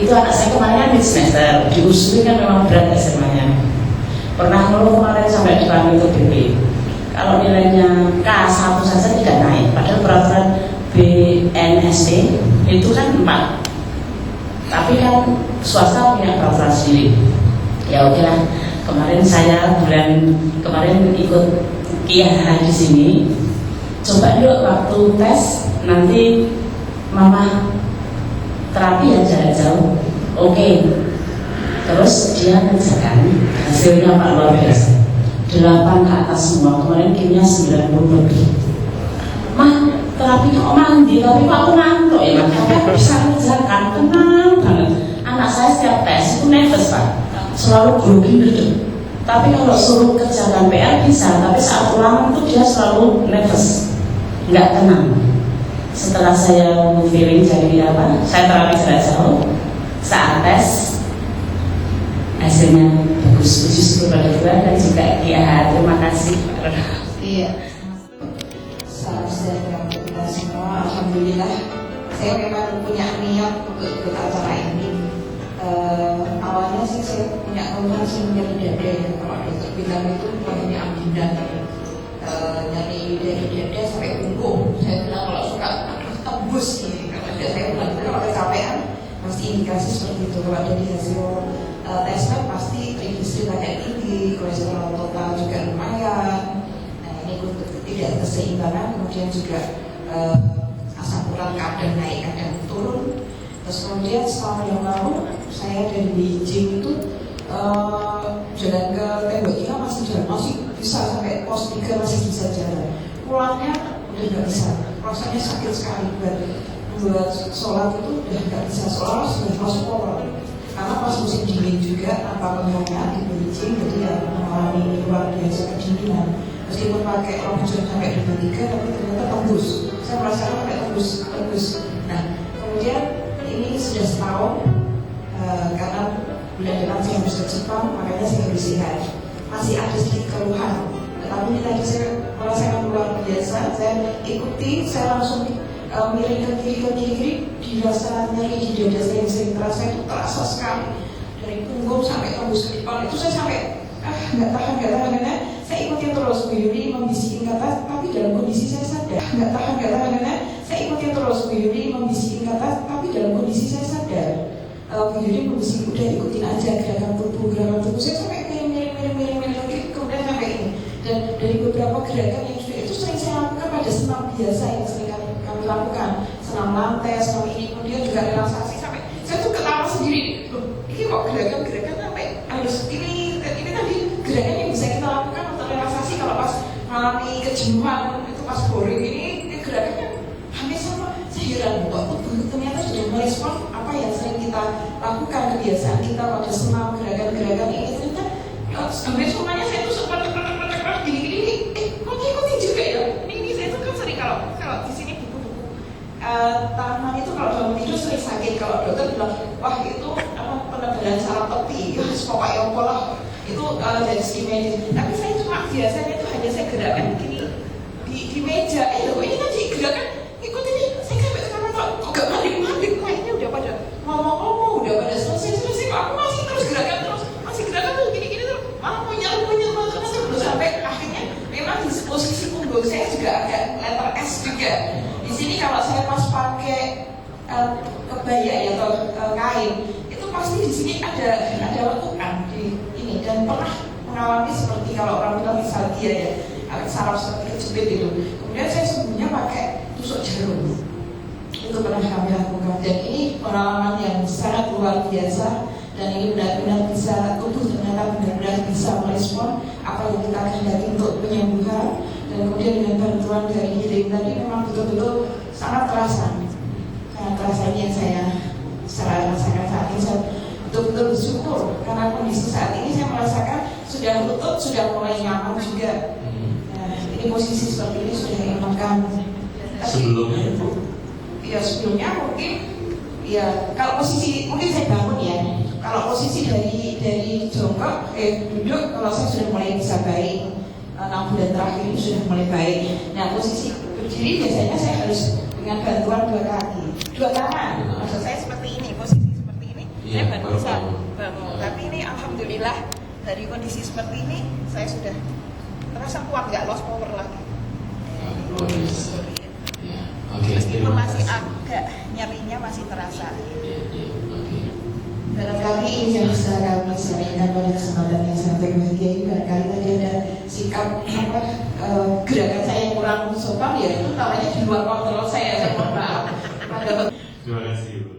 Itu anak saya kemarin kan di semester, diusuli kan memang berat SMA-nya. Pernah ngeluh kemarin sampai dipanggil ke BP. Kalau nilainya K1 saja tidak naik, padahal peraturan BNSD itu kan 4. Tapi kan swasta punya peraturan sendiri. Ya oke lah. Kemarin saya bulan kemarin ikut KIAH di sini. Coba yuk waktu tes nanti mama terapi yang jarak jauh. Oke. Terus dia kerjakan hasilnya Pak luar biasa. 8 ke atas semua. Kemarin kimia 90 lebih. Mah terapi kok mandi, tapi kok aku ngantuk ya Mas. Tapi aku bisa kerjakan, tenang banget. Anak saya setiap tes itu nervous Pak, selalu grogi gitu. Tapi kalau suruh kerjakan PR bisa, tapi saat ulangan itu dia selalu nervous, nggak tenang. Setelah saya feeling jadi apa, saya terapi jarak jauh, saat tes hasilnya bagus. Puji syukur pada Tuhan dan juga KIAH. Terima kasih. Iya. Salam sejahtera untuk kita semua. Alhamdulillah, saya memang punya niat untuk ikut acara ini. Awalnya sih saya punya keluhan nyeri dada ya. Kalau dokter bilang itu bukannya ambulan, nyeri dari dada sampai punggung. Saya bilang kalau suka tembus nih. Kalau saya bilang kalau kecapean pasti indikasi seperti itu. Kalau dari hasil tes swab pasti triglycerida tinggi, kolesterol total juga lumayan. Nah ini untuk tidak keseimbangan, kemudian juga asam urat kadang naik kadang turun. Terus kemudian selama yang lalu saya dari Beijing itu jalan ke Tembok 3 masih bisa sampai pos 3 masih bisa jalan. Pulangnya udah nggak bisa, rasanya sakit sekali buat sholat itu udah nggak bisa, sholat sudah masuk kolor. Karena pas musim dingin juga tanpa penghangat di Beijing, jadi ya mengalami luar biasa kedinginan. Meskipun pakai rok jam sampai 23, tapi ternyata tembus. Saya merasakan sampai tembus. Nah, kemudian ini sudah setahun karena bulan depan saya harus ke Jepang, makanya saya harus sehat. Masih ada sedikit keluhan, tetapi ini tadi saya merasakan luar biasa. Saya ikuti, saya langsung miring ke kiri, dirasa nyeri di dada saya yang sering terasa sekali dari punggung sampai tembus ke depan. Itu saya sampai nggak tahan karena saya ikutin terus. Bu Yuri membisikkan kata, tapi dalam kondisi saya sadar. Nggak tahan karena saya ikutin terus. Bu Yuri membisikkan kata, tapi dalam kondisi saya sadar. Bu Yuri membisik, udah ikutin aja gerakan tubuh. Saya sampai miring lagi, kemudian sampai ini. Dan dari beberapa gerakan yang sudah itu sering saya lakukan pada senam biasa yang sering kami lakukan, senam lantai, senam ini, kemudian juga relaksasi sampai saya tuh ketawa sendiri. Loh, ini kok gerakan sampai harus ini tadi gerakan yang bisa kita lakukan untuk relaksasi kalau pas mengalami kejenuhan itu pas boring ini gerakannya hampir sama. Saya heran kok tubuh ternyata sudah merespon apa yang sering kita lakukan, kebiasaan kita pada senam gerakan-gerakan ini ternyata hampir semuanya saya tuh sempat gini kok ngikutin juga ya. Ini saya tuh kan sering kalau di sini buku-buku tahanan itu kalau bangun tidur sering sakit. Kalau dokter bilang wah itu penebalan saraf tepi, pokoknya pola itu dari segi medis. Tapi saya cuma biasanya itu hanya saya gerakan begini di meja. Loh ini tadi gerakan ikutin nih. Saya sampai sekarang kok gak balik kayaknya udah pada ngomong-ngomong, udah pada selesai kok aku masih terus gerakan terus gini terus malah punya terus belum sampai akhirnya memang di posisi punggung saya juga agak letter S juga. Di sini kalau saya pas pakai kebaya ya atau kain itu pasti di sini ada lekukan di ini, dan pernah mengalami seperti kalau orang bilang misalnya ya saraf seperti kejepit itu. Kemudian saya sembuhnya pakai tusuk jarum. Itu pernah kami lakukan, dan ini pengalaman yang sangat luar biasa. Dan ini benar-benar bisa, tubuh ternyata benar-benar bisa merespon apa yang kita kehendaki untuk penyembuhan. Dan kemudian dengan bantuan dari healing tadi memang betul-betul sangat terasa ini yang saya rasakan saat ini. Saya betul-betul bersyukur karena kondisi saat ini saya merasakan sudah lutut sudah mulai nyaman juga. Nah, ini posisi seperti ini sudah enakan. Sebelumnya itu? Ya sebelumnya mungkin ya kalau posisi mungkin saya bangun ya. Kalau posisi dari jongkok duduk, kalau saya sudah mulai bisa baik. 6 bulan terakhir ini sudah mulai baik. Nah posisi berdiri biasanya saya harus dengan bantuan 2 kaki, 2 tangan. Maksud saya seperti ini, posisi seperti ini. Iya, saya baru baru bisa bangun. bangun. Tapi ini alhamdulillah dari kondisi seperti ini saya sudah terasa kuat, nggak lost power lagi. Luar biasa. Ya, oke. Meskipun Terima masih kasih. agak nyerinya masih terasa. Iya, iya, oke. Barangkali ini yang bisa kami sampaikan pada kesempatan yang sangat berbahagia ini, barangkali tadi ada sikap gerakan saya yang kurang sopan, ya itu namanya di luar kontrol saya mohon maaf. Terima kasih, Bu.